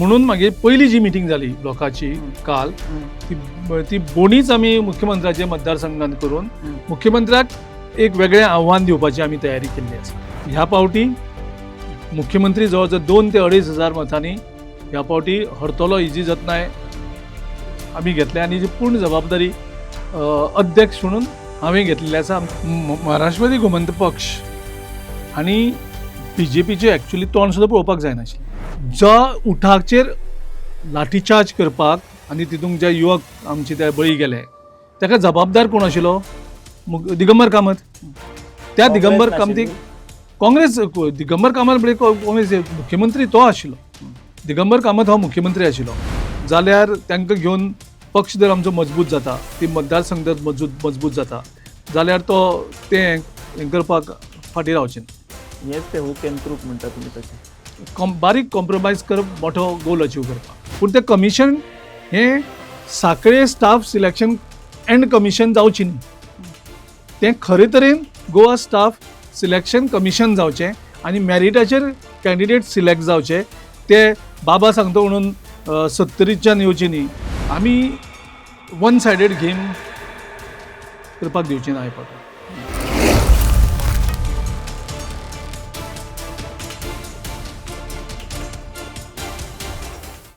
म्हणून मागे पहिली जी मिटींग जाली ब्लॉकाची काल ती बोणीच आमी मुख्यमंत्र्याचे मतदारसंघात करून मुख्यमंत्र्याक एक वेगळें आव्हान दिवपाची आमी तयारी केल्ली आसा. ह्या पावटी मुख्यमंत्री जवळ जवळ 2 ते 2.5 मतांनी ह्या पावटी हरतलो इजी जतनाय आमी घेतल्या आनी जी पूर्ण जबाबदारी अध्यक्ष म्हणून हांवें घेतलेली आसा. महाराष्ट्रवादी गोमंतक पक्ष आनी BJPचे एक्चुअली तोंड सुद्दां पळोवपाक जायनाशिल्लें. ज्या उठाचेर लाठीचार्ज करपाक आनी तितूंत जे युवक आमचे ते बळी गेले ताका जबाबदार कोण आशिल्लो? दिगंबर कामत. त्या दिगंबर कामतीक काँग्रेस दिगंबर कामत काँग्रेस मुख्यमंत्री तो आशिल्लो. दिगंबर कामत हो मुख्यमंत्री आशिल्लो जाल्यार तांकां घेवन पक्ष जर आमचो मजबूत जाता, ती मतदारसंघ जर मजबूत जाता जाल्यार तो तें हें करपाक फाटीं रावचें ना. हेच ते हूक एंड क्रूक म्हणटा तुमी तशें. बारीक कॉम्प्रोमायज करप मोठो गोल अचीव करपाक. पूण तें कमिशन हें साखळे स्टाफ सिलेक्शन एंड कमिशन जावची न्ही. तें खरे तरेन गोवा स्टाफ सिलेक्शन कमिशन जावचें आनी मॅरिटाचेर कॅन्डिडेट सिलेक्ट जावचे. ते बाबा सांगता म्हणून 70च्यान येवची न्ही. आमी वन सायडेड गेम करपाक दिवची ना.